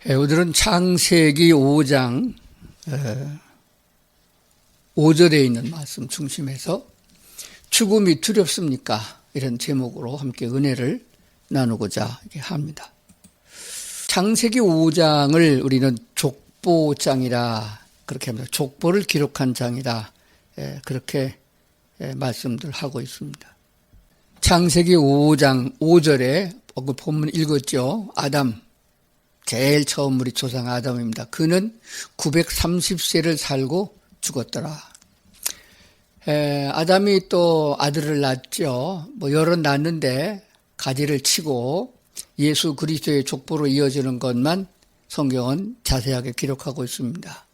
오늘은 창세기 5장 5절에 있는 말씀 중심에서 죽음이 두렵습니까? 이런 제목으로 함께 은혜를 나누고자 합니다. 창세기 5장을 우리는 족보장이라 그렇게 합니다. 족보를 기록한 장이다. 그렇게 말씀들 하고 있습니다. 창세기 5장 5절에 본문 읽었죠. 아담. 제일 처음 우리 조상 아담입니다. 그는 930세를 살고 죽었더라. 아담이 또 아들을 낳았죠. 여러 낳았는데 가지를 치고 예수 그리스도의 족보로 이어지는 것만 성경은 자세하게 기록하고 있습니다.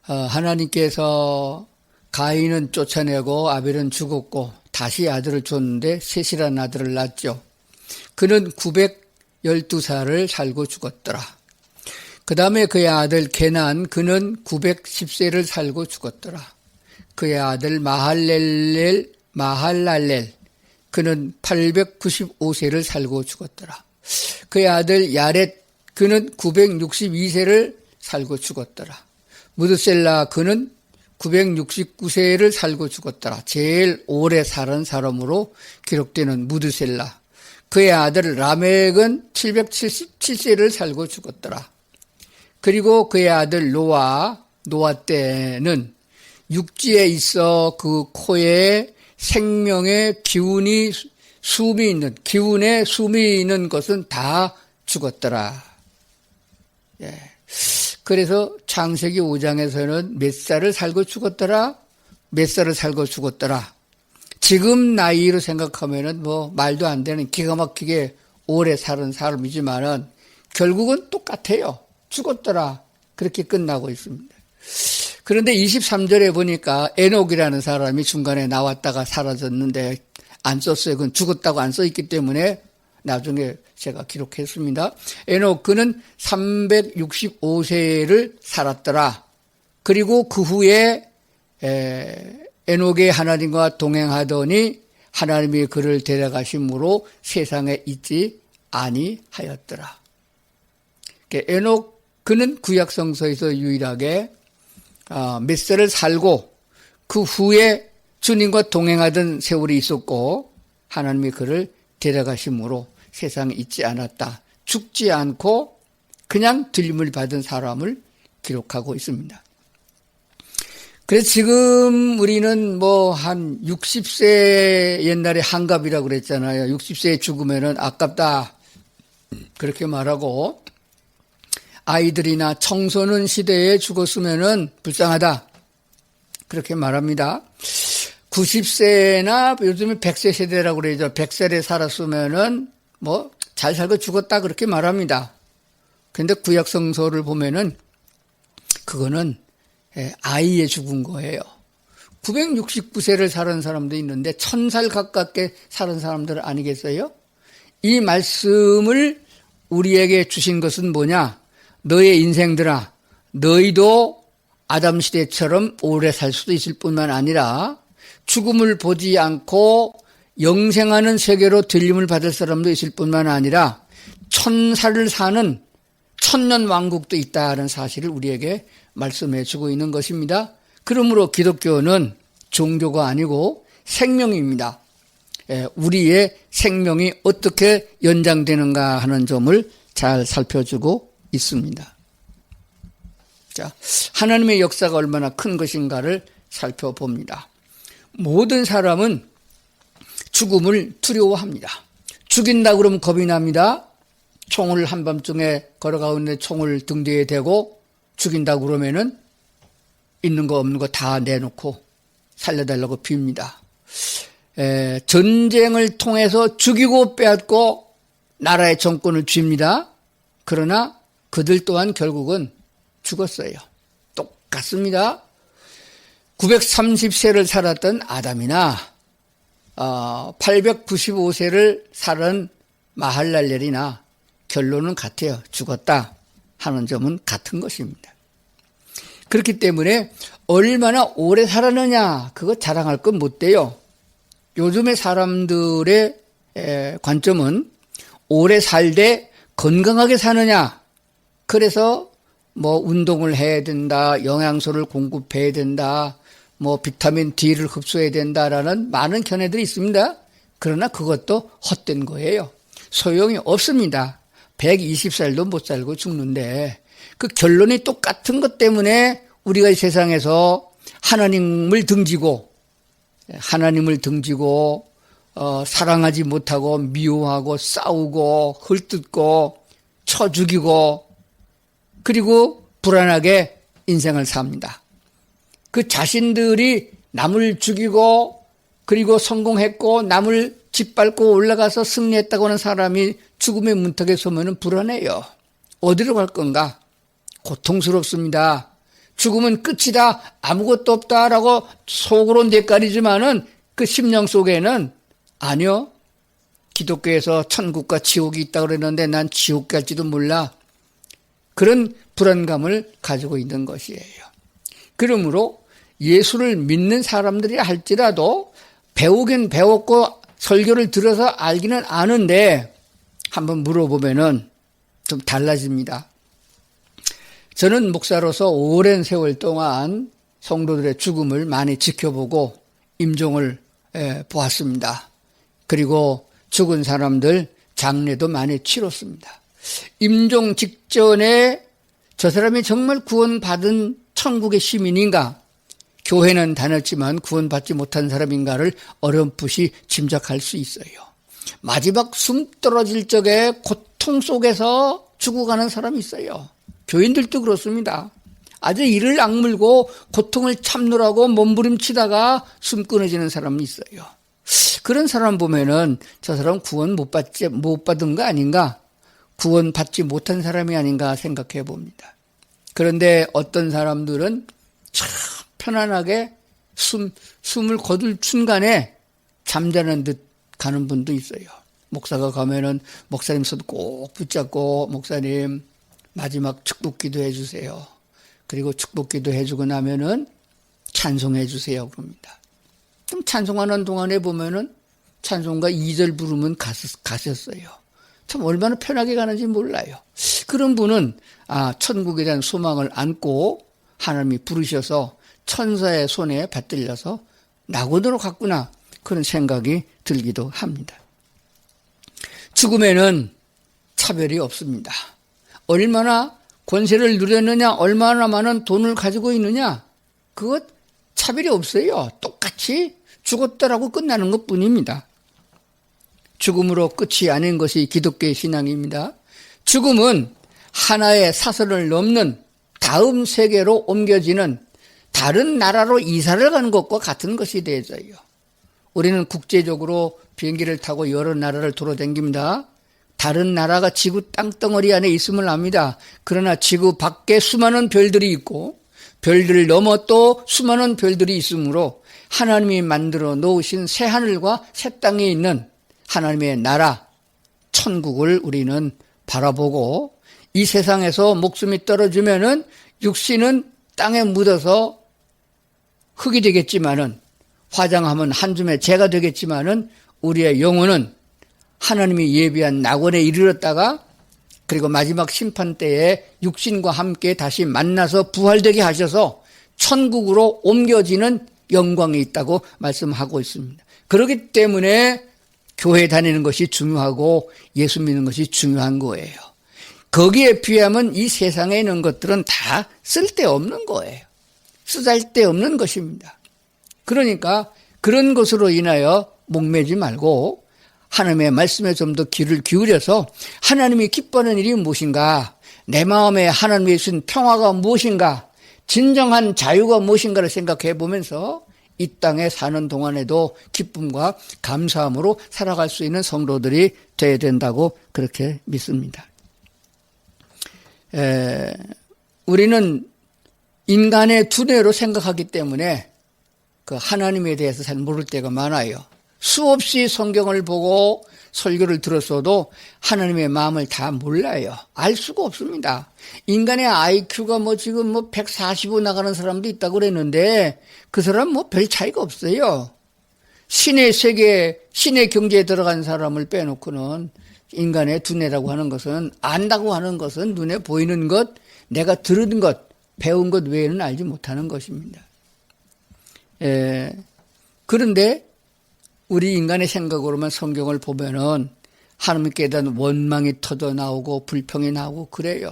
하나님께서 가인은 쫓아내고 아벨은 죽었고 다시 아들을 줬는데 셋이라는 아들을 낳았죠. 그는 912살을 살고 죽었더라. 그 다음에 그의 아들 게난 그는 910세를 살고 죽었더라. 그의 아들 마할랄렐 그는 895세를 살고 죽었더라. 그의 아들 야렛 그는 962세를 살고 죽었더라. 무드셀라 그는 969세를 살고 죽었더라. 제일 오래 살은 사람으로 기록되는 무드셀라. 그의 아들 라멕은 777세를 살고 죽었더라. 그리고 그의 아들 노아 때는 육지에 있어 그 코에 생명의 기운의 숨이 있는 것은 다 죽었더라. 그래서 창세기 5장에서는 몇 살을 살고 죽었더라? 몇 살을 살고 죽었더라? 지금 나이로 생각하면은 말도 안 되는 기가 막히게 오래 사는 사람이지만은 결국은 똑같아요. 죽었더라. 그렇게 끝나고 있습니다. 그런데 23절에 보니까 에녹이라는 사람이 중간에 나왔다가 사라졌는데 안 썼어요. 그건 죽었다고 안 써있기 때문에 나중에 제가 기록했습니다. 에녹 그는 365세를 살았더라. 그리고 그 후에 에녹이 하나님과 동행하더니 하나님이 그를 데려가심으로 세상에 있지 아니하였더라. 에녹 그는 구약성서에서 유일하게 몇 세를 살고 그 후에 주님과 동행하던 세월이 있었고 하나님이 그를 데려가심으로 세상에 있지 않았다. 죽지 않고 그냥 들림을 받은 사람을 기록하고 있습니다. 그래서 지금 우리는 한 60세 옛날에 한갑이라고 그랬잖아요. 60세에 죽으면은 아깝다. 그렇게 말하고 아이들이나 청소년 시대에 죽었으면은 불쌍하다. 그렇게 말합니다. 90세나 요즘에 100세 세대라고 그러죠. 100세에 살았으면은 잘 살고 죽었다. 그렇게 말합니다. 근데 구약성서를 보면은 그거는 아이에 죽은 거예요. 969세를 사는 사람도 있는데 1000살 가깝게 사는 사람들 아니겠어요? 이 말씀을 우리에게 주신 것은 뭐냐? 너의 인생들아, 너희도 아담 시대처럼 오래 살 수도 있을 뿐만 아니라 죽음을 보지 않고 영생하는 세계로 들림을 받을 사람도 있을 뿐만 아니라 1000살을 사는 천년 왕국도 있다는 사실을 우리에게 말씀해 주고 있는 것입니다. 그러므로 기독교는 종교가 아니고 생명입니다. 우리의 생명이 어떻게 연장되는가 하는 점을 잘 살펴주고 있습니다. 자, 하나님의 역사가 얼마나 큰 것인가를 살펴봅니다. 모든 사람은 죽음을 두려워합니다. 죽인다 그러면 겁이 납니다. 총을 한밤중에 걸어가는데 총을 등 뒤에 대고 죽인다고 그러면은 있는 거 없는 거 다 내놓고 살려달라고 빕니다. 전쟁을 통해서 죽이고 빼앗고 나라의 정권을 쥡니다. 그러나 그들 또한 결국은 죽었어요. 똑같습니다. 930세를 살았던 아담이나 895세를 살은 마할랄렐이나 결론은 같아요. 죽었다 하는 점은 같은 것입니다. 그렇기 때문에 얼마나 오래 살았느냐 그거 자랑할 건 못 돼요. 요즘의 사람들의 관점은 오래 살되 건강하게 사느냐 그래서 뭐 운동을 해야 된다, 영양소를 공급해야 된다, 뭐 비타민 D를 흡수해야 된다라는 많은 견해들이 있습니다. 그러나 그것도 헛된 거예요. 소용이 없습니다. 120살도 못 살고 죽는데 그 결론이 똑같은 것 때문에 우리가 이 세상에서 하나님을 등지고 사랑하지 못하고 미워하고 싸우고 헐뜯고 쳐 죽이고 그리고 불안하게 인생을 삽니다. 그 자신들이 남을 죽이고 그리고 성공했고 남을 짓밟고 올라가서 승리했다고 하는 사람이 죽음의 문턱에 서면 불안해요. 어디로 갈 건가? 고통스럽습니다. 죽음은 끝이다. 아무것도 없다라고 속으로 뇌까리지만은 그 심령 속에는 아니요. 기독교에서 천국과 지옥이 있다고 그랬는데 난 지옥 갈지도 몰라. 그런 불안감을 가지고 있는 것이에요. 그러므로 예수를 믿는 사람들이 할지라도 배우긴 배웠고 설교를 들어서 알기는 아는데 한번 물어보면은 좀 달라집니다. 저는 목사로서 오랜 세월 동안 성도들의 죽음을 많이 지켜보고 임종을 보았습니다. 그리고 죽은 사람들 장례도 많이 치렀습니다. 임종 직전에 저 사람이 정말 구원받은 천국의 시민인가? 교회는 다녔지만 구원받지 못한 사람인가를 어렴풋이 짐작할 수 있어요. 마지막 숨 떨어질 적에 고통 속에서 죽어가는 사람이 있어요. 교인들도 그렇습니다. 아주 이를 악물고 고통을 참느라고 몸부림치다가 숨 끊어지는 사람이 있어요. 그런 사람 보면은 저 사람 구원 못 받은 거 아닌가? 구원받지 못한 사람이 아닌가 생각해 봅니다. 그런데 어떤 사람들은 참 편안하게 숨을 거둘 순간에 잠자는 듯 가는 분도 있어요. 목사가 가면은 목사님 손 꼭 붙잡고 목사님 마지막 축복기도 해주세요. 그리고 축복기도 해주고 나면은 찬송해 주세요. 그럽니다. 좀 찬송하는 동안에 보면은 찬송가 2절 부르면 가셨어요. 참 얼마나 편하게 가는지 몰라요. 그런 분은 천국에 대한 소망을 안고 하나님이 부르셔서 천사의 손에 받들려서 낙원으로 갔구나 그런 생각이 들기도 합니다. 죽음에는 차별이 없습니다. 얼마나 권세를 누렸느냐, 얼마나 많은 돈을 가지고 있느냐, 그것 차별이 없어요. 똑같이 죽었다라고 끝나는 것뿐입니다. 죽음으로 끝이 아닌 것이 기독교의 신앙입니다. 죽음은 하나의 사선을 넘는 다음 세계로 옮겨지는 다른 나라로 이사를 가는 것과 같은 것이 되어져요. 우리는 국제적으로 비행기를 타고 여러 나라를 돌아다닙니다. 다른 나라가 지구 땅덩어리 안에 있음을 압니다. 그러나 지구 밖에 수많은 별들이 있고 별들을 넘어 또 수많은 별들이 있으므로 하나님이 만들어 놓으신 새 하늘과 새 땅에 있는 하나님의 나라, 천국을 우리는 바라보고 이 세상에서 목숨이 떨어지면은 육신은 땅에 묻어서 흙이 되겠지만은 화장하면 한 줌의 재가 되겠지만은 우리의 영혼은 하나님이 예비한 낙원에 이르렀다가 그리고 마지막 심판 때에 육신과 함께 다시 만나서 부활되게 하셔서 천국으로 옮겨지는 영광이 있다고 말씀하고 있습니다. 그렇기 때문에 교회 다니는 것이 중요하고 예수 믿는 것이 중요한 거예요. 거기에 비하면 이 세상에 있는 것들은 다 쓸데없는 거예요. 쓰잘데없는 것입니다. 그러니까 그런 것으로 인하여 목매지 말고 하나님의 말씀에 좀 더 귀를 기울여서 하나님이 기뻐하는 일이 무엇인가, 내 마음에 하나님이 주신 평화가 무엇인가, 진정한 자유가 무엇인가를 생각해 보면서 이 땅에 사는 동안에도 기쁨과 감사함으로 살아갈 수 있는 성도들이 되어야 된다고 그렇게 믿습니다. 우리는 인간의 두뇌로 생각하기 때문에 그 하나님에 대해서 잘 모를 때가 많아요. 수없이 성경을 보고 설교를 들었어도 하나님의 마음을 다 몰라요. 알 수가 없습니다. 인간의 IQ가 지금 145 나가는 사람도 있다고 그랬는데 그 사람 별 차이가 없어요. 신의 세계, 신의 경지에 들어간 사람을 빼놓고는 인간의 두뇌라고 하는 것은, 안다고 하는 것은 눈에 보이는 것, 내가 들은 것, 배운 것 외에는 알지 못하는 것입니다. 그런데 우리 인간의 생각으로만 성경을 보면은 하나님께 대한 원망이 터져 나오고 불평이 나오고 그래요.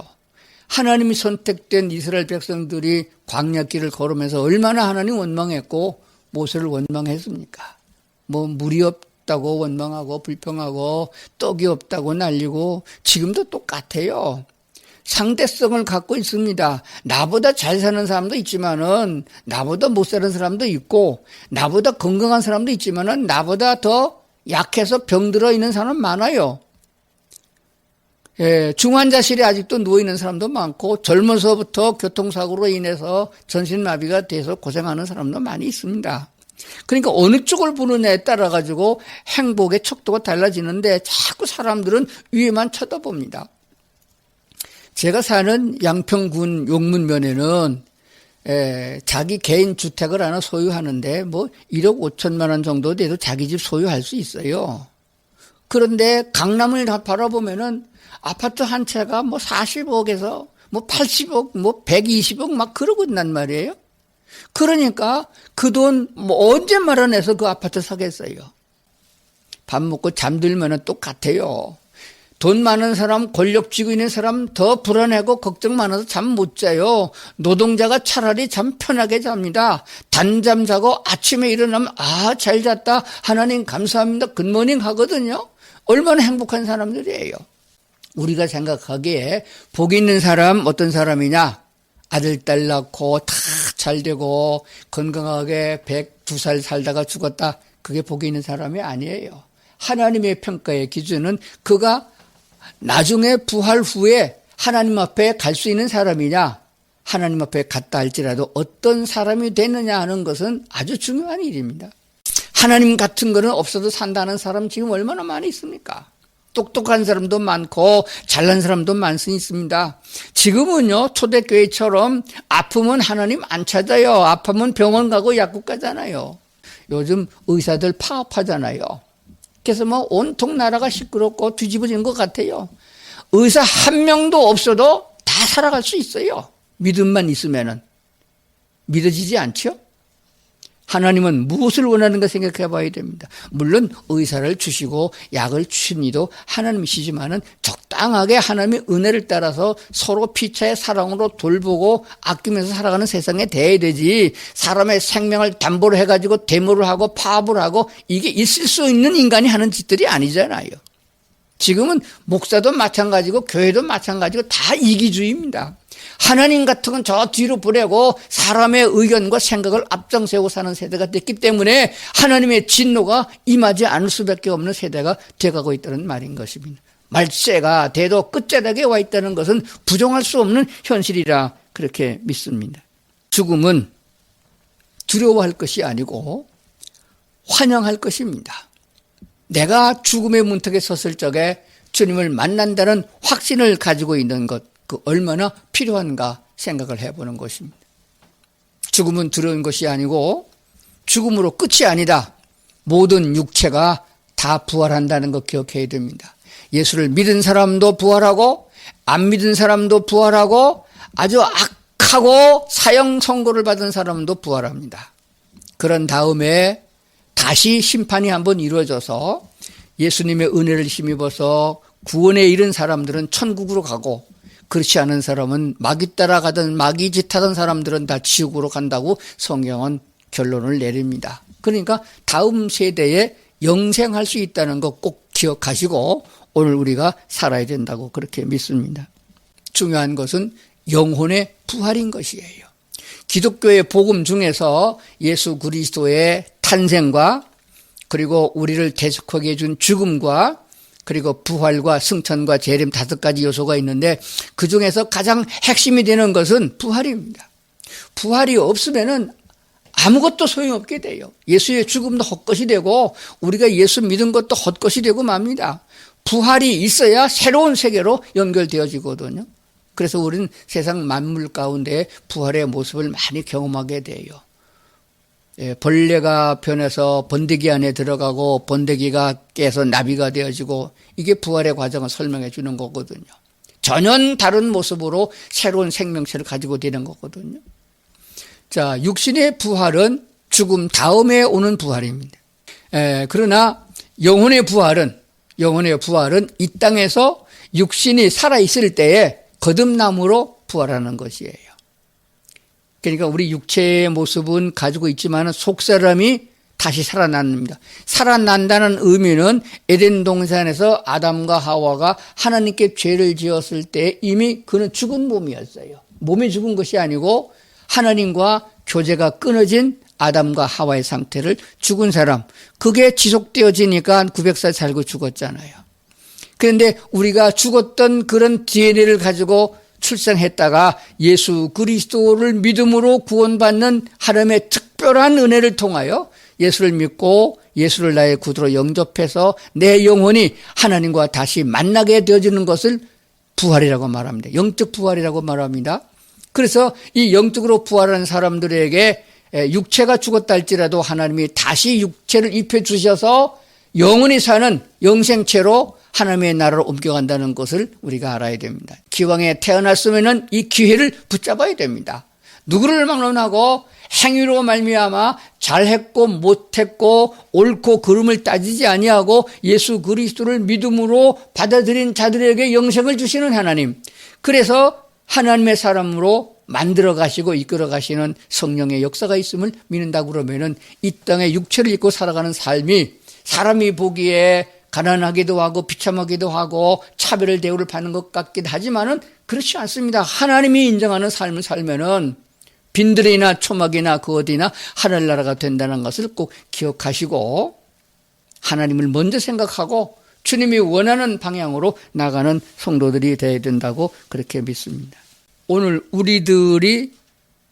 하나님이 선택된 이스라엘 백성들이 광야길을 걸으면서 얼마나 하나님 원망했고 모세를 원망했습니까? 뭐 물이 없다고 원망하고 불평하고 떡이 없다고 난리고 지금도 똑같아요. 상대성을 갖고 있습니다. 나보다 잘 사는 사람도 있지만은 나보다 못 사는 사람도 있고 나보다 건강한 사람도 있지만은 나보다 더 약해서 병들어 있는 사람 많아요. 중환자실에 아직도 누워있는 사람도 많고 젊어서부터 교통사고로 인해서 전신마비가 돼서 고생하는 사람도 많이 있습니다. 그러니까 어느 쪽을 보느냐에 따라 가지고 행복의 척도가 달라지는데 자꾸 사람들은 위에만 쳐다봅니다. 제가 사는 양평군 용문면에는 자기 개인 주택을 하나 소유하는데 뭐 1억 5천만 원 정도 돼도 자기 집 소유할 수 있어요. 그런데 강남을 다 바라보면은 아파트 한 채가 뭐 40억에서 뭐 80억, 뭐 120억 막 그러고 있단 말이에요. 그러니까 그 돈 뭐 언제 마련해서 그 아파트 사겠어요. 밥 먹고 잠들면은 똑같아요. 돈 많은 사람, 권력 쥐고 있는 사람 더 불안하고 걱정 많아서 잠 못 자요. 노동자가 차라리 잠 편하게 잡니다. 단잠 자고 아침에 일어나면 잘 잤다. 하나님 감사합니다. 굿모닝 하거든요. 얼마나 행복한 사람들이에요. 우리가 생각하기에 복 있는 사람 어떤 사람이냐? 아들, 딸 낳고 다 잘 되고 건강하게 102살 살다가 죽었다. 그게 복이 있는 사람이 아니에요. 하나님의 평가의 기준은 그가 나중에 부활 후에 하나님 앞에 갈 수 있는 사람이냐, 하나님 앞에 갔다 할지라도 어떤 사람이 되느냐 하는 것은 아주 중요한 일입니다. 하나님 같은 거는 없어도 산다는 사람 지금 얼마나 많이 있습니까? 똑똑한 사람도 많고 잘난 사람도 많이 있습니다. 지금은요, 초대교회처럼 아프면 하나님 안 찾아요. 아프면 병원 가고 약국 가잖아요. 요즘 의사들 파업하잖아요. 그래서 뭐 온통 나라가 시끄럽고 뒤집어진 것 같아요. 의사 한 명도 없어도 다 살아갈 수 있어요. 믿음만 있으면은. 믿어지지 않죠? 하나님은 무엇을 원하는가 생각해 봐야 됩니다. 물론 의사를 주시고 약을 주신 이도 하나님이시지만은 적당하게 하나님의 은혜를 따라서 서로 피차의 사랑으로 돌보고 아끼면서 살아가는 세상에 돼야 되지, 사람의 생명을 담보로 해가지고 데모를 하고 파업을 하고 이게 있을 수 있는 인간이 하는 짓들이 아니잖아요. 지금은 목사도 마찬가지고 교회도 마찬가지고 다 이기주의입니다. 하나님 같은 건 저 뒤로 보내고 사람의 의견과 생각을 앞장세우고 사는 세대가 됐기 때문에 하나님의 진노가 임하지 않을 수밖에 없는 세대가 돼가고 있다는 말인 것입니다. 말세가 대도 끝자락에 와 있다는 것은 부정할 수 없는 현실이라 그렇게 믿습니다. 죽음은 두려워할 것이 아니고 환영할 것입니다. 내가 죽음의 문턱에 섰을 적에 주님을 만난다는 확신을 가지고 있는 것, 그 얼마나 필요한가 생각을 해보는 것입니다. 죽음은 두려운 것이 아니고 죽음으로 끝이 아니다. 모든 육체가 다 부활한다는 것 기억해야 됩니다. 예수를 믿은 사람도 부활하고 안 믿은 사람도 부활하고 아주 악하고 사형 선고를 받은 사람도 부활합니다. 그런 다음에 다시 심판이 한번 이루어져서 예수님의 은혜를 힘입어서 구원에 이른 사람들은 천국으로 가고, 그렇지 않은 사람은 마귀 따라가던 마귀 짓하던 사람들은 다 지옥으로 간다고 성경은 결론을 내립니다. 그러니까 다음 세대에 영생할 수 있다는 거 꼭 기억하시고 오늘 우리가 살아야 된다고 그렇게 믿습니다. 중요한 것은 영혼의 부활인 것이에요. 기독교의 복음 중에서 예수 그리스도의 탄생과 그리고 우리를 대속하게 해준 죽음과 그리고 부활과 승천과 재림 5가지 요소가 있는데 그 중에서 가장 핵심이 되는 것은 부활입니다. 부활이 없으면은 아무것도 소용없게 돼요. 예수의 죽음도 헛것이 되고 우리가 예수 믿은 것도 헛것이 되고 맙니다. 부활이 있어야 새로운 세계로 연결되어지거든요. 그래서 우리는 세상 만물 가운데 부활의 모습을 많이 경험하게 돼요. 벌레가 변해서 번데기 안에 들어가고 번데기가 깨서 나비가 되어지고 이게 부활의 과정을 설명해 주는 거거든요. 전혀 다른 모습으로 새로운 생명체를 가지고 되는 거거든요. 자, 육신의 부활은 죽음 다음에 오는 부활입니다. 그러나 영혼의 부활은 이 땅에서 육신이 살아있을 때에 거듭남으로 부활하는 것이에요. 그러니까 우리 육체의 모습은 가지고 있지만 속사람이 다시 살아납니다. 살아난다는 의미는 에덴 동산에서 아담과 하와가 하나님께 죄를 지었을 때 이미 그는 죽은 몸이었어요. 몸이 죽은 것이 아니고 하나님과 교제가 끊어진 아담과 하와의 상태를 죽은 사람, 그게 지속되어지니까 900살 살고 죽었잖아요. 그런데 우리가 죽었던 그런 DNA를 가지고 출생했다가 예수 그리스도를 믿음으로 구원받는 하나님의 특별한 은혜를 통하여 예수를 믿고 예수를 나의 구주로 영접해서 내 영혼이 하나님과 다시 만나게 되어지는 것을 부활이라고 말합니다. 영적 부활이라고 말합니다. 그래서 이 영적으로 부활한 사람들에게 육체가 죽었다 할지라도 하나님이 다시 육체를 입혀주셔서 영원히 사는 영생체로 하나님의 나라로 옮겨간다는 것을 우리가 알아야 됩니다. 기왕에 태어났으면 이 기회를 붙잡아야 됩니다. 누구를 막론하고 행위로 말미암아 잘했고 못했고 옳고 그름을 따지지 아니하고 예수 그리스도를 믿음으로 받아들인 자들에게 영생을 주시는 하나님, 그래서 하나님의 사람으로 만들어 가시고 이끌어 가시는 성령의 역사가 있음을 믿는다고 그러면은 이 땅에 육체를 입고 살아가는 삶이 사람이 보기에 가난하기도 하고 비참하기도 하고 차별 대우를 받는 것 같기도 하지만은 그렇지 않습니다. 하나님이 인정하는 삶을 살면은 빈들이나 초막이나 그 어디나 하늘나라가 된다는 것을 꼭 기억하시고 하나님을 먼저 생각하고 주님이 원하는 방향으로 나가는 성도들이 되어야 된다고 그렇게 믿습니다. 오늘 우리들이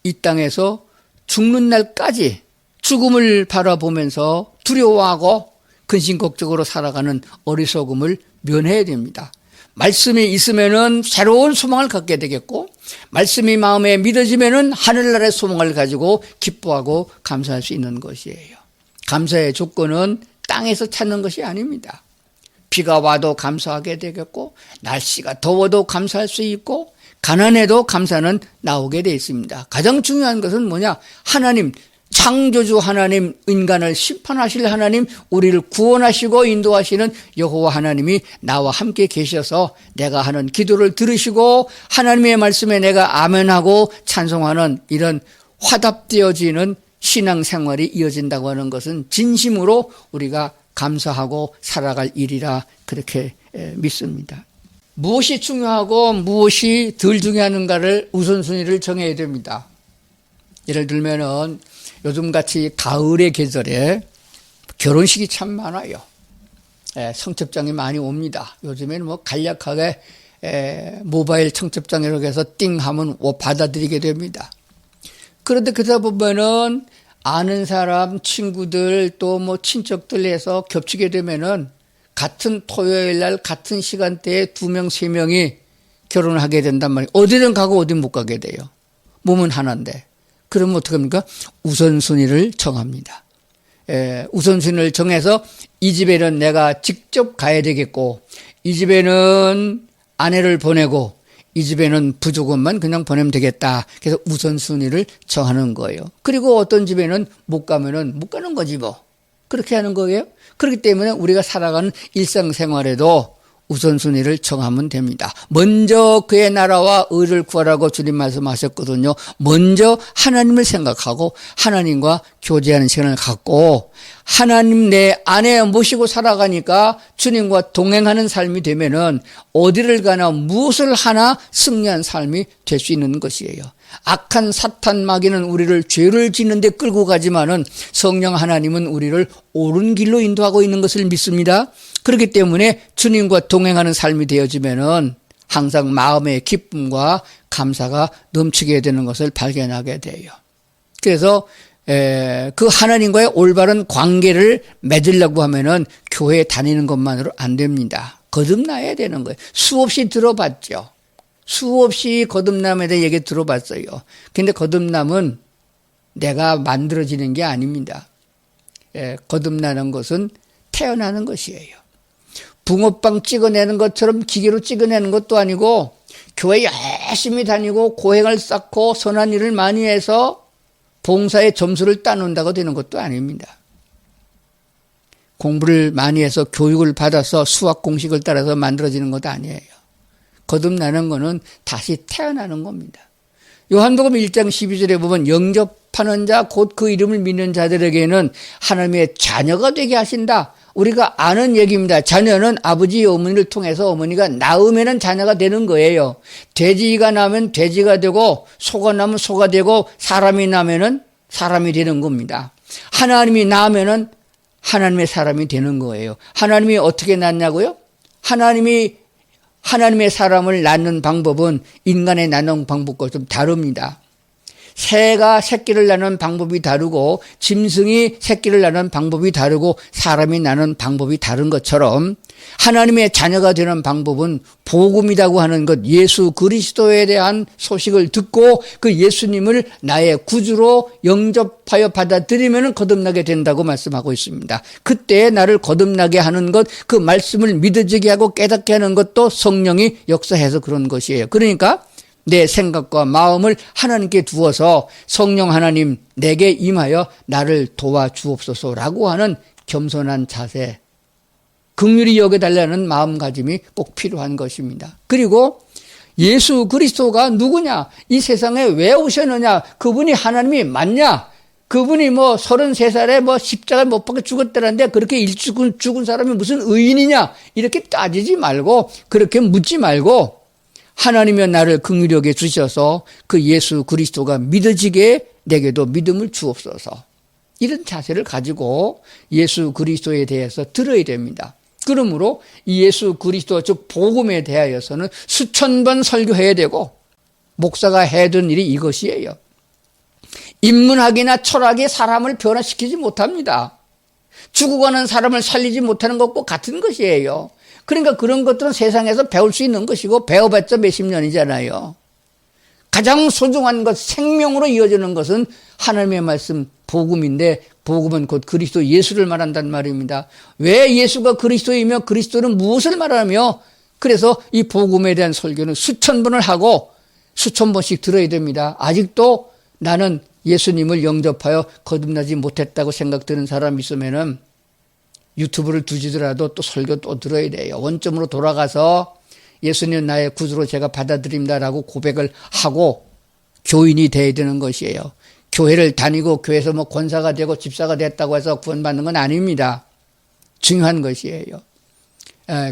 이 땅에서 죽는 날까지 죽음을 바라보면서 두려워하고 근심걱정으로 살아가는 어리석음을 면해야 됩니다. 말씀이 있으면은 새로운 소망을 갖게 되겠고, 말씀이 마음에 믿어지면은 하늘나라의 소망을 가지고 기뻐하고 감사할 수 있는 것이에요. 감사의 조건은 땅에서 찾는 것이 아닙니다. 비가 와도 감사하게 되겠고, 날씨가 더워도 감사할 수 있고, 가난해도 감사는 나오게 되어 있습니다. 가장 중요한 것은 뭐냐? 하나님, 창조주 하나님, 인간을 심판하실 하나님, 우리를 구원하시고 인도하시는 여호와 하나님이 나와 함께 계셔서 내가 하는 기도를 들으시고 하나님의 말씀에 내가 아멘하고 찬송하는 이런 화답되어지는 신앙생활이 이어진다고 하는 것은 진심으로 우리가 감사하고 살아갈 일이라 그렇게 믿습니다. 무엇이 중요하고 무엇이 덜 중요한가를 우선순위를 정해야 됩니다. 예를 들면은 요즘같이 가을의 계절에 결혼식이 참 많아요. 청첩장이 많이 옵니다. 요즘에는 뭐 간략하게 모바일 청첩장이라고 해서 띵 하면 받아들이게 됩니다. 그런데 그러다 보면은 아는 사람, 친구들 또 뭐 친척들 해서 겹치게 되면은 같은 토요일 날 같은 시간대에 2명, 3명이 결혼을 하게 된단 말이에요. 어디든 가고 어디 못 가게 돼요. 몸은 하나인데. 그러면 어떡합니까? 우선순위를 정합니다. 우선순위를 정해서 이 집에는 내가 직접 가야 되겠고, 이 집에는 아내를 보내고, 이 집에는 부족원만 그냥 보내면 되겠다. 그래서 우선순위를 정하는 거예요. 그리고 어떤 집에는 못 가면은 못 가는 거지 뭐. 그렇게 하는 거예요. 그렇기 때문에 우리가 살아가는 일상생활에도 우선순위를 정하면 됩니다. 먼저 그의 나라와 의를 구하라고 주님 말씀하셨거든요. 먼저 하나님을 생각하고 하나님과 교제하는 시간을 갖고 하나님 내 안에 모시고 살아가니까 주님과 동행하는 삶이 되면은 어디를 가나 무엇을 하나 승리한 삶이 될 수 있는 것이에요. 악한 사탄 마귀는 우리를 죄를 짓는 데 끌고 가지만은 성령 하나님은 우리를 옳은 길로 인도하고 있는 것을 믿습니다. 그렇기 때문에 주님과 동행하는 삶이 되어지면은 항상 마음의 기쁨과 감사가 넘치게 되는 것을 발견하게 돼요. 그래서 그 하나님과의 올바른 관계를 맺으려고 하면은 교회에 다니는 것만으로 안 됩니다. 거듭나야 되는 거예요. 수없이 들어봤죠. 수없이 거듭남에 대해 얘기 들어봤어요. 근데 거듭남은 내가 만들어지는 게 아닙니다. 거듭나는 것은 태어나는 것이에요. 붕어빵 찍어내는 것처럼 기계로 찍어내는 것도 아니고 교회 열심히 다니고 고행을 쌓고 선한 일을 많이 해서 봉사의 점수를 따놓는다고 되는 것도 아닙니다. 공부를 많이 해서 교육을 받아서 수학 공식을 따라서 만들어지는 것도 아니에요. 거듭나는 것은 다시 태어나는 겁니다. 요한복음 1장 12절에 보면 영접하는 자 곧 그 이름을 믿는 자들에게는 하나님의 자녀가 되게 하신다. 우리가 아는 얘기입니다. 자녀는 아버지 어머니를 통해서 어머니가 낳으면 자녀가 되는 거예요. 돼지가 나면 돼지가 되고 소가 나면 소가 되고 사람이 나면 사람이 되는 겁니다. 하나님이 낳으면 하나님의 사람이 되는 거예요. 하나님이 어떻게 낳냐고요? 하나님의 사람을 낳는 방법은 인간의 낳는 방법과 좀 다릅니다. 새가 새끼를 낳는 방법이 다르고 짐승이 새끼를 낳는 방법이 다르고 사람이 낳는 방법이 다른 것처럼 하나님의 자녀가 되는 방법은 복음이라고 하는 것, 예수 그리스도에 대한 소식을 듣고 그 예수님을 나의 구주로 영접하여 받아들이면 거듭나게 된다고 말씀하고 있습니다. 그때 나를 거듭나게 하는 것, 그 말씀을 믿어지게 하고 깨닫게 하는 것도 성령이 역사해서 그런 것이에요. 그러니까 내 생각과 마음을 하나님께 두어서 성령 하나님 내게 임하여 나를 도와주옵소서라고 하는 겸손한 자세, 긍휼히 여겨달라는 마음가짐이 꼭 필요한 것입니다. 그리고 예수 그리스도가 누구냐? 이 세상에 왜 오셨느냐? 그분이 하나님이 맞냐? 그분이 33살에 십자가에 못 박혀 죽었다는데 그렇게 일찍 죽은 사람이 무슨 의인이냐? 이렇게 따지지 말고 그렇게 묻지 말고 하나님이 나를 긍휼히 여겨 주셔서 그 예수 그리스도가 믿어지게 내게도 믿음을 주옵소서. 이런 자세를 가지고 예수 그리스도에 대해서 들어야 됩니다. 그러므로 이 예수 그리스도 즉 복음에 대하여서는 수천 번 설교해야 되고 목사가 해둔 일이 이것이에요. 인문학이나 철학이 사람을 변화시키지 못합니다. 죽어가는 사람을 살리지 못하는 것과 같은 것이에요. 그러니까 그런 것들은 세상에서 배울 수 있는 것이고 배워봤자 몇십 년이잖아요. 가장 소중한 것, 생명으로 이어지는 것은 하나님의 말씀, 복음인데 복음은 곧 그리스도 예수를 말한단 말입니다. 왜 예수가 그리스도이며 그리스도는 무엇을 말하며 그래서 이 복음에 대한 설교는 수천 번을 하고 수천 번씩 들어야 됩니다. 아직도 나는 예수님을 영접하여 거듭나지 못했다고 생각드는 사람이 있으면은 유튜브를 두지더라도 또 설교 또 들어야 돼요. 원점으로 돌아가서 예수님 나의 구주로 제가 받아들입니다라고 고백을 하고 교인이 돼야 되는 것이에요. 교회를 다니고 교회에서 권사가 되고 집사가 됐다고 해서 구원받는 건 아닙니다. 중요한 것이에요.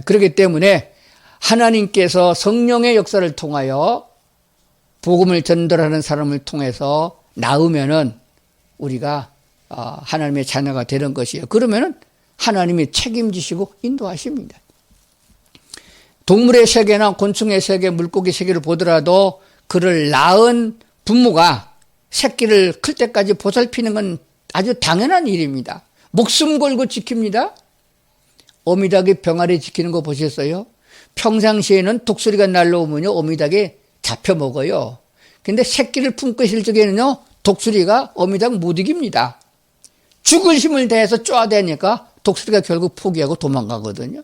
그렇기 때문에 하나님께서 성령의 역사를 통하여 복음을 전달하는 사람을 통해서 낳으면은 우리가 하나님의 자녀가 되는 것이에요. 그러면은 하나님이 책임지시고 인도하십니다. 동물의 세계나 곤충의 세계, 물고기 세계를 보더라도 그를 낳은 부모가 새끼를 클 때까지 보살피는 건 아주 당연한 일입니다. 목숨 걸고 지킵니다. 어미닭이 병아리 지키는 거 보셨어요? 평상시에는 독수리가 날라오면요 어미닭이 잡혀먹어요. 근데 새끼를 품고 있을 적에는요 독수리가 어미닭 못 이깁니다. 죽을 힘을 다해서 쪼아대니까 독수리가 결국 포기하고 도망가거든요.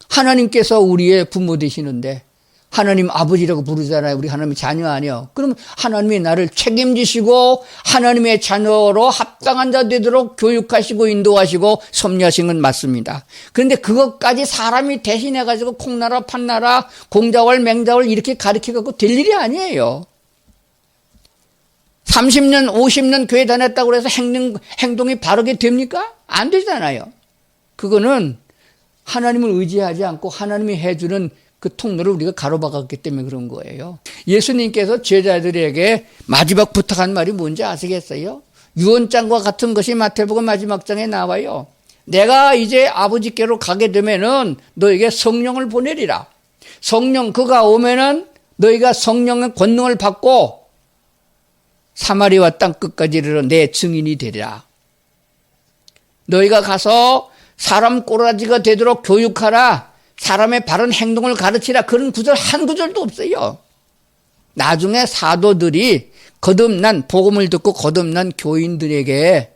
하나님께서 우리의 부모 되시는데 하나님 아버지라고 부르잖아요. 우리 하나님의 자녀 아니요. 그럼 하나님이 나를 책임지시고 하나님의 자녀로 합당한 자 되도록 교육하시고 인도하시고 섭리하신 건 맞습니다. 그런데 그것까지 사람이 대신해가지고 콩나라 판나라 공자월 맹자월 이렇게 가르쳐갖고 될 일이 아니에요. 30년 50년 교회 다녔다고 해서 행동이 바르게 됩니까? 안 되잖아요. 그거는 하나님을 의지하지 않고 하나님이 해주는 그 통로를 우리가 가로막았기 때문에 그런 거예요. 예수님께서 제자들에게 마지막 부탁한 말이 뭔지 아시겠어요? 유언장과 같은 것이 마태복음 마지막 장에 나와요. 내가 이제 아버지께로 가게 되면은 너에게 성령을 보내리라. 성령 그가 오면은 너희가 성령의 권능을 받고 사마리아 땅 끝까지 이르러 내 증인이 되리라. 너희가 가서 사람 꼬라지가 되도록 교육하라. 사람의 바른 행동을 가르치라. 그런 구절 한 구절도 없어요. 나중에 사도들이 거듭난, 복음을 듣고 거듭난 교인들에게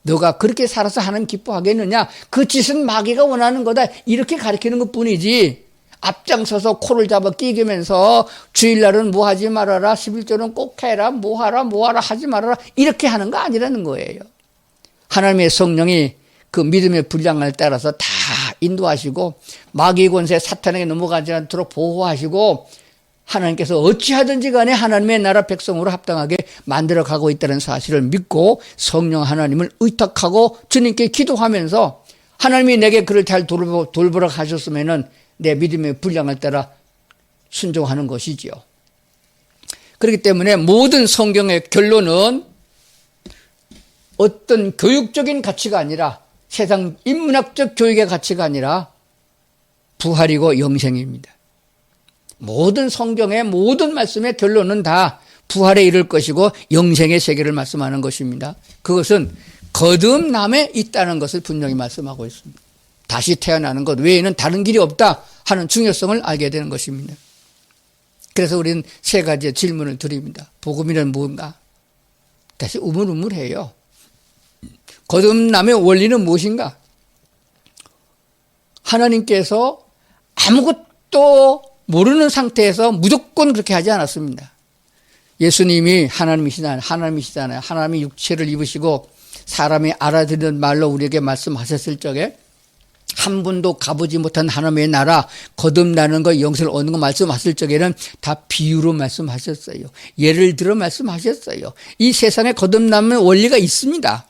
너가 그렇게 살아서 하나님 기뻐하겠느냐? 그 짓은 마귀가 원하는 거다. 이렇게 가르치는 것 뿐이지. 앞장서서 코를 잡아 끼기면서 주일날은 뭐 하지 말아라. 11조는 꼭 해라. 뭐 하라 하지 말아라. 이렇게 하는 거 아니라는 거예요. 하나님의 성령이 그 믿음의 분량을 따라서 다 인도하시고 마귀 권세 사탄에게 넘어가지 않도록 보호하시고 하나님께서 어찌하든지 간에 하나님의 나라 백성으로 합당하게 만들어가고 있다는 사실을 믿고 성령 하나님을 의탁하고 주님께 기도하면서 하나님이 내게 그를 잘 돌보라 하셨으면은 내 믿음의 분량을 따라 순종하는 것이지요. 그렇기 때문에 모든 성경의 결론은 어떤 교육적인 가치가 아니라 세상 인문학적 교육의 가치가 아니라 부활이고 영생입니다. 모든 성경의 모든 말씀의 결론은 다 부활에 이를 것이고 영생의 세계를 말씀하는 것입니다. 그것은 거듭남에 있다는 것을 분명히 말씀하고 있습니다. 다시 태어나는 것 외에는 다른 길이 없다 하는 중요성을 알게 되는 것입니다. 그래서 우리는 세 가지의 질문을 드립니다. 복음이란 무엇인가? 다시 우물우물해요. 거듭남의 원리는 무엇인가? 하나님께서 아무것도 모르는 상태에서 무조건 그렇게 하지 않았습니다. 예수님이 하나님이시잖아요. 하나님이 육체를 입으시고 사람이 알아듣는 말로 우리에게 말씀하셨을 적에 한 분도 가보지 못한 하나님의 나라 거듭나는 것 영생을 얻는 것 말씀하실 적에는 다 비유로 말씀하셨어요. 예를 들어 말씀하셨어요. 이 세상에 거듭남의 원리가 있습니다.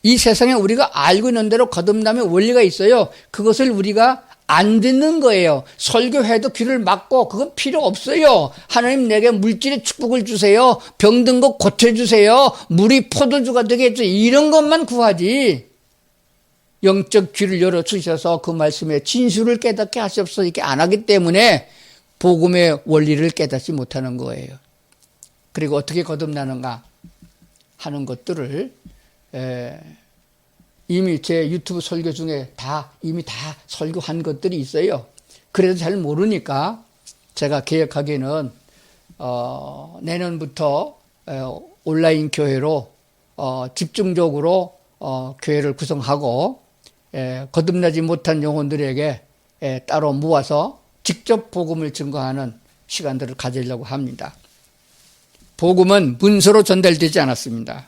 이 세상에 우리가 알고 있는 대로 거듭남의 원리가 있어요. 그것을 우리가 안 듣는 거예요. 설교해도 귀를 막고 그건 필요 없어요. 하나님 내게 물질의 축복을 주세요. 병든 거 고쳐주세요. 물이 포도주가 되게 해주세요. 이런 것만 구하지. 영적 귀를 열어주셔서 그 말씀의 진수를 깨닫게 하시옵소서 이렇게 안 하기 때문에 복음의 원리를 깨닫지 못하는 거예요. 그리고 어떻게 거듭나는가 하는 것들을 이미 제 유튜브 설교 중에 이미 다 설교한 것들이 있어요. 그래도 잘 모르니까 제가 계획하기에는 내년부터 온라인 교회로 집중적으로 교회를 구성하고 거듭나지 못한 영혼들에게 따로 모아서 직접 복음을 증거하는 시간들을 가지려고 합니다. 복음은 문서로 전달되지 않았습니다.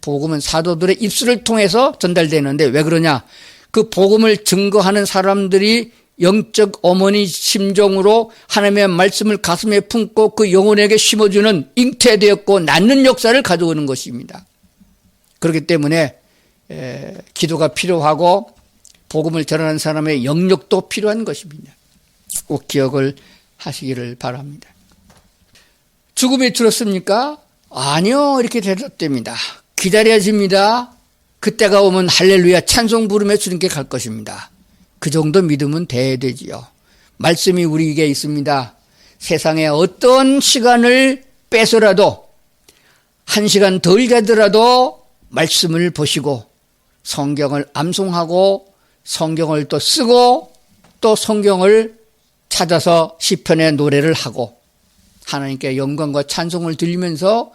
복음은 사도들의 입술을 통해서 전달되는데 왜 그러냐? 그 복음을 증거하는 사람들이 영적 어머니 심정으로 하나님의 말씀을 가슴에 품고 그 영혼에게 심어주는 잉태되었고 낳는 역사를 가져오는 것입니다. 그렇기 때문에 기도가 필요하고 복음을 전하는 사람의 영역도 필요한 것입니다. 꼭 기억을 하시기를 바랍니다. 죽음이 들었습니까? 아니요. 이렇게 대답됩니다. 기다려집니다. 그때가 오면 할렐루야 찬송 부르며 주님께 갈 것입니다. 그 정도 믿으면 돼야 되지요. 말씀이 우리에게 있습니다. 세상에 어떤 시간을 빼서라도 1시간 덜 가더라도 말씀을 보시고 성경을 암송하고 성경을 또 쓰고 또 성경을 찾아서 시편의 노래를 하고 하나님께 영광과 찬송을 드리면서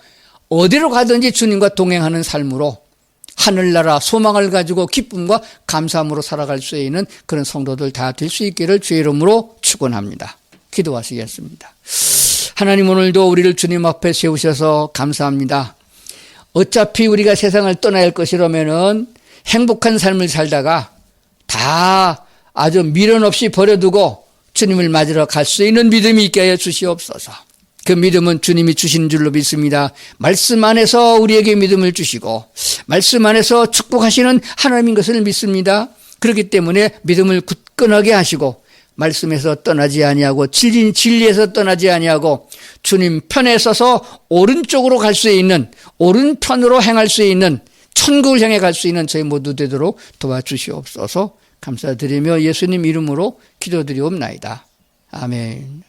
어디로 가든지 주님과 동행하는 삶으로 하늘나라 소망을 가지고 기쁨과 감사함으로 살아갈 수 있는 그런 성도들 다 될 수 있기를 주의 이름으로 축원합니다. 기도하시겠습니다. 하나님 오늘도 우리를 주님 앞에 세우셔서 감사합니다. 어차피 우리가 세상을 떠나야 할 것이라면은 행복한 삶을 살다가 다 아주 미련 없이 버려두고 주님을 맞으러 갈 수 있는 믿음이 있게 하여 주시옵소서. 그 믿음은 주님이 주신 줄로 믿습니다. 말씀 안에서 우리에게 믿음을 주시고 말씀 안에서 축복하시는 하나님인 것을 믿습니다. 그렇기 때문에 믿음을 굳건하게 하시고 말씀에서 떠나지 아니하고 진리에서 떠나지 아니하고 주님 편에 서서 오른쪽으로 갈 수 있는 오른편으로 행할 수 있는 천국을 향해 갈 수 있는 저희 모두 되도록 도와주시옵소서. 감사드리며 예수님 이름으로 기도드리옵나이다. 아멘.